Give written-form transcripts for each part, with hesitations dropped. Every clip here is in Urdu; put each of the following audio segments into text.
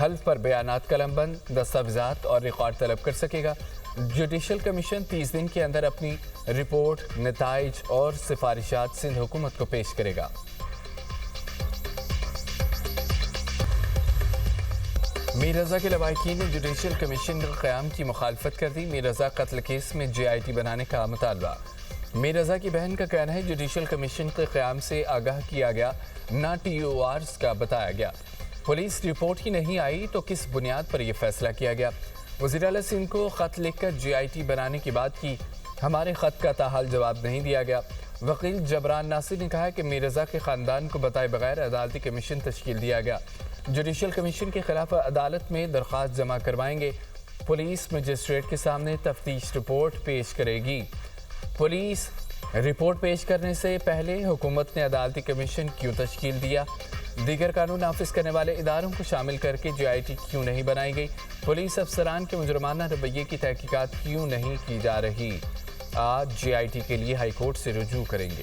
حلف پر بیانات قلم بند، دستاویزات اور ریکارڈ طلب کر سکے گا۔ جوڈیشل کمیشن 30 دن کے اندر اپنی رپورٹ، نتائج اور سفارشات سندھ حکومت کو پیش کرے گا۔ میر رضا کے لواحقین نے جوڈیشل کمیشن کے قیام کی مخالفت کر دی۔ میر رضا قتل کیس میں JIT بنانے کا مطالبہ۔ میر رضا کی بہن کا کہنا ہے جوڈیشل کمیشن کے قیام سے آگاہ کیا گیا، نہ TORs کا بتایا گیا۔ پولیس رپورٹ ہی نہیں آئی تو کس بنیاد پر یہ فیصلہ کیا گیا؟ وزیر اعلیٰ سندھ کو خط لکھ کر JIT بنانے کی بات کی، ہمارے خط کا تاحال جواب نہیں دیا گیا۔ وکیل جبران ناصر نے کہا کہ میر رضا کے خاندان کو بتائے بغیر عدالتی کمیشن تشکیل دیا گیا۔ جوڈیشل کمیشن کے خلاف عدالت میں درخواست جمع کروائیں گے۔ پولیس مجسٹریٹ کے سامنے تفتیش رپورٹ پیش کرے گی۔ پولیس رپورٹ پیش کرنے سے پہلے حکومت نے عدالتی کمیشن کیوں تشکیل دیا؟ دیگر قانون نافذ کرنے والے اداروں کو شامل کر کے JIT کیوں نہیں بنائی گئی؟ پولیس افسران کے مجرمانہ رویے کی تحقیقات کیوں نہیں کی جا رہی؟ آج JIT کے لیے ہائی کورٹ سے رجوع کریں گے۔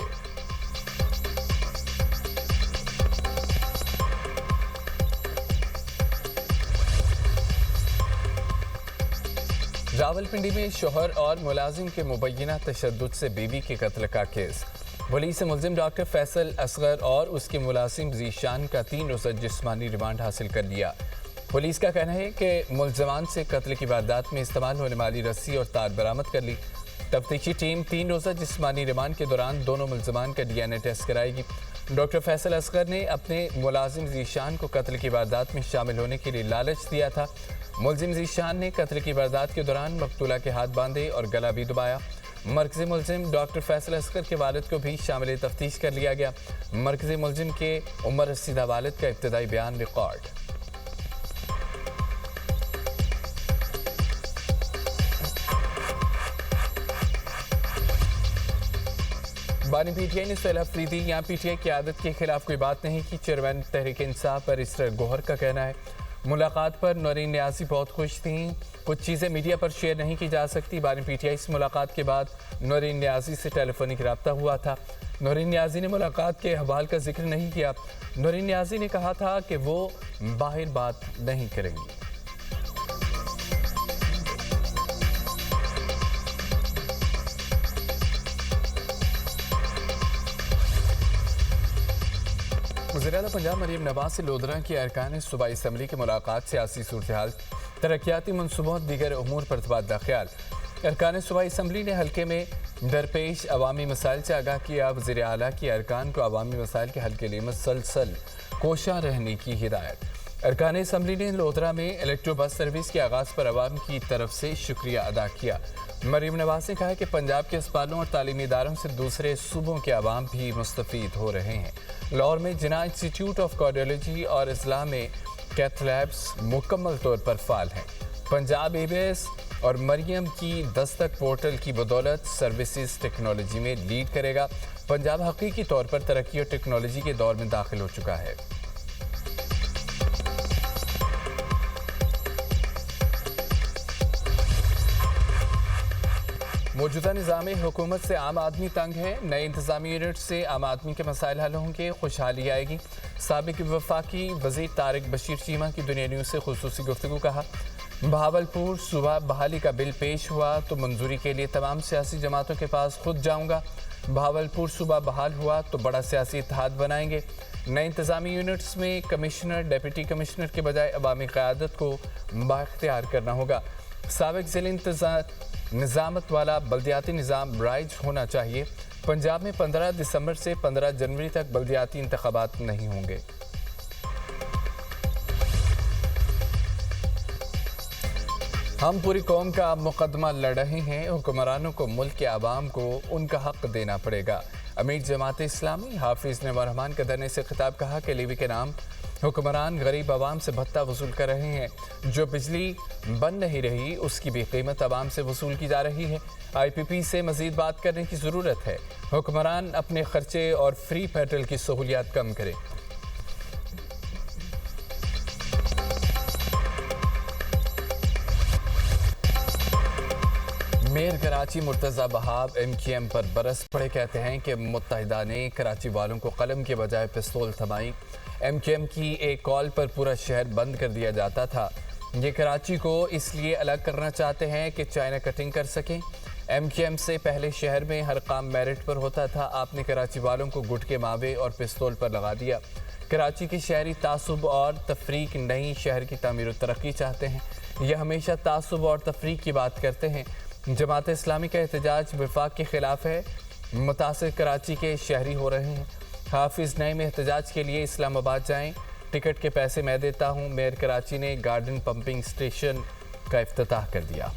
راولپنڈی میں شوہر اور ملازم کے مبینہ تشدد سے بیوی کے قتل کا کیس۔ پولیس سے ملزم ڈاکٹر فیصل اصغر اور اس کے ملازم ذیشان کا 3 روزہ جسمانی ریمانڈ حاصل کر لیا۔ پولیس کا کہنا ہے کہ ملزمان سے قتل کی واردات میں استعمال ہونے والی رسی اور تار برآمد کر لی۔ تفتیشی ٹیم 3 روزہ جسمانی ریمانڈ کے دوران دونوں ملزمان کا DNA ٹیسٹ کرائے گی۔ ڈاکٹر فیصل اصغر نے اپنے ملازم ذیشان کو قتل کی واردات میں شامل ہونے کے لیے لالچ دیا تھا۔ ملزم ذیشان نے قتل کی واردات کے دوران مقتولہ کے ہاتھ باندھے اور گلا بھی دبایا۔ مرکزی ملزم ڈاکٹر فیصل اصغر کے والد کو بھی شامل تفتیش کر لیا گیا۔ مرکزی ملزم کے عمر رسیدہ والد کا ابتدائی بیان ریکارڈ۔ بانی PTI نے سہیل افریدی یا PTI قیادت کے خلاف کوئی بات نہیں کی۔ چیئرمین تحریک انصاف بیرسٹر گوہر کا کہنا ہے ملاقات پر نورین نیازی بہت خوش تھیں، کچھ چیزیں میڈیا پر شیئر نہیں کی جا سکتی۔ بانی PTI سے ملاقات کے بعد نورین نیازی سے ٹیلی فونک رابطہ ہوا تھا۔ نورین نیازی نے ملاقات کے احوال کا ذکر نہیں کیا۔ نورین نیازی نے کہا تھا کہ وہ باہر بات نہیں کریں گی۔ وزیر اعلیٰ پنجاب مریم نواز سے لودھراں کی ارکان صوبائی اسمبلی کی ملاقات، سیاسی صورتحال، ترقیاتی منصوبوں اور دیگر امور پر تبادلہ خیال۔ ارکان صوبائی اسمبلی نے حلقے میں درپیش عوامی مسائل سے آگاہ کیا۔ وزیر اعلیٰ کی ارکان کو عوامی مسائل کے حل کے لیے مسلسل کوشاں رہنے کی ہدایت۔ ارکان اسمبلی نے لودھرا میں الیکٹرو بس سروس کے آغاز پر عوام کی طرف سے شکریہ ادا کیا۔ مریم نواز نے کہا کہ پنجاب کے اسپتالوں اور تعلیمی اداروں سے دوسرے صوبوں کے عوام بھی مستفید ہو رہے ہیں۔ لاہور میں جناح انسٹیٹیوٹ آف کارڈیولوجی اور اضلاع میں کیتھ لیبس مکمل طور پر فعال ہیں۔ پنجاب ABS اور مریم کی دستک پورٹل کی بدولت سروسز ٹیکنالوجی میں لیڈ کرے گا۔ پنجاب حقیقی طور پر ترقی اور ٹیکنالوجی کے دور میں داخل ہو چکا ہے۔ موجودہ نظام حکومت سے عام آدمی تنگ ہے، نئے انتظامی یونٹ سے عام آدمی کے مسائل حل ہوں گے، خوشحالی آئے گی۔ سابق وفاقی وزیر طارق بشیر چیمہ کی دنیا نیوز سے خصوصی گفتگو۔ کہا بہاولپور صوبہ بحالی کا بل پیش ہوا تو منظوری کے لیے تمام سیاسی جماعتوں کے پاس خود جاؤں گا۔ بہاولپور صوبہ بحال ہوا تو بڑا سیاسی اتحاد بنائیں گے۔ نئے انتظامی یونٹس میں کمشنر، ڈپٹی کمشنر کے بجائے عوامی قیادت کو بااختیار کرنا ہوگا۔ سابق ضلع نظامت والا بلدیاتی نظام رائج ہونا چاہیے۔ پنجاب میں 15 دسمبر سے 15 جنوری تک بلدیاتی انتخابات نہیں ہوں گے۔ ہم پوری قوم کا مقدمہ لڑ رہے ہیں، حکمرانوں کو ملک کے عوام کو ان کا حق دینا پڑے گا۔ امیر جماعت اسلامی حافظ نعیم الرحمان کا دھرنے سے خطاب۔ کہا کہ لیوی کے نام حکمران غریب عوام سے بھتہ وصول کر رہے ہیں، جو بجلی بن نہیں رہی اس کی بھی قیمت عوام سے وصول کی جا رہی ہے۔ IPP سے مزید بات کرنے کی ضرورت ہے، حکمران اپنے خرچے اور فری پیٹرول کی سہولیات کم کریں۔ میئر کراچی مرتضی بہاب MQM پر برس پڑے، کہتے ہیں کہ متحدہ نے کراچی والوں کو قلم کے بجائے پستول تھمائی۔ MQM کی ایک کال پر پورا شہر بند کر دیا جاتا تھا۔ یہ کراچی کو اس لیے الگ کرنا چاہتے ہیں کہ چائنا کٹنگ کر سکیں۔ MQM سے پہلے شہر میں ہر کام میرٹ پر ہوتا تھا۔ آپ نے کراچی والوں کو گٹکے ماوے اور پستول پر لگا دیا۔ کراچی کی شہری تعصب اور تفریق نہیں، شہر کی تعمیر و ترقی چاہتے ہیں۔ یہ ہمیشہ تعصب اور تفریق کی بات کرتے ہیں۔ جماعت اسلامی کا احتجاج وفاق کے خلاف ہے۔ متاثر کراچی کے شہری ہو رہے ہیں۔ حافظ نعیم احتجاج کے لیے اسلام آباد جائیں، ٹکٹ کے پیسے میں دیتا ہوں۔ میئر کراچی نے گارڈن پمپنگ سٹیشن کا افتتاح کر دیا۔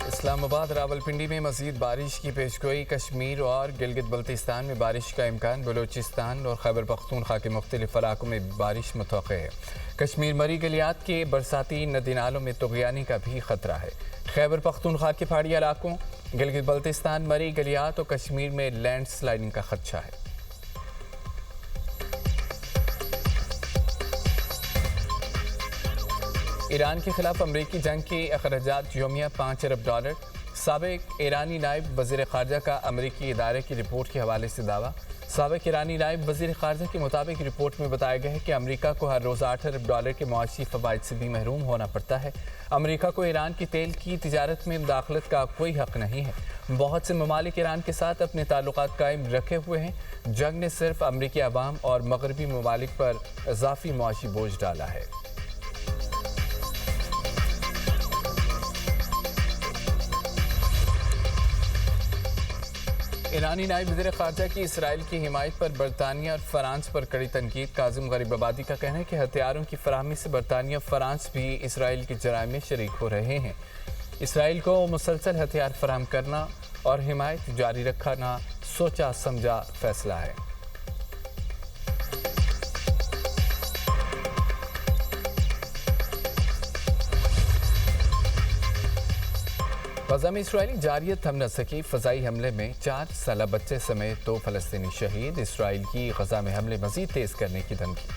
اسلام آباد راولپنڈی میں مزید بارش کی پیشگوئی۔ کشمیر اور گلگت بلتستان میں بارش کا امکان۔ بلوچستان اور خیبر پختونخوا کے مختلف علاقوں میں بارش متوقع ہے۔ کشمیر مری گلیات کے برساتی ندی نالوں میں طغیانی کا بھی خطرہ ہے۔ خیبر پختونخوا کے پہاڑی علاقوں، گلگت بلتستان، مری گلیات اور کشمیر میں لینڈ سلائڈنگ کا خدشہ ہے۔ ایران کے خلاف امریکی جنگ کے اخراجات یومیہ $5 ارب۔ سابق ایرانی نائب وزیر خارجہ کا امریکی ادارے کی رپورٹ کے حوالے سے دعویٰ۔ سابق ایرانی نائب وزیر خارجہ کے مطابق رپورٹ میں بتایا گیا ہے کہ امریکہ کو ہر روز $8 ارب کے معاشی فوائد سے بھی محروم ہونا پڑتا ہے۔ امریکہ کو ایران کی تیل کی تجارت میں مداخلت کا کوئی حق نہیں ہے۔ بہت سے ممالک ایران کے ساتھ اپنے تعلقات قائم رکھے ہوئے ہیں۔ جنگ نے صرف امریکی عوام اور مغربی ممالک پر اضافی معاشی بوجھ ڈالا ہے۔ ایرانی نائب وزیر خارجہ کی اسرائیل کی حمایت پر برطانیہ اور فرانس پر کڑی تنقید۔ کاظم غریب آبادی کا کہنا ہے کہ ہتھیاروں کی فراہمی سے برطانیہ اور فرانس بھی اسرائیل کے جرائم میں شریک ہو رہے ہیں۔ اسرائیل کو مسلسل ہتھیار فراہم کرنا اور حمایت جاری رکھنا سوچا سمجھا فیصلہ ہے۔ غزہ میں اسرائیلی جارحیت تھم نہ سکی۔ فضائی حملے میں 4 سالہ بچے سمیت 2 فلسطینی شہید۔ اسرائیل کی غزہ میں حملے مزید تیز کرنے کی دھمکی۔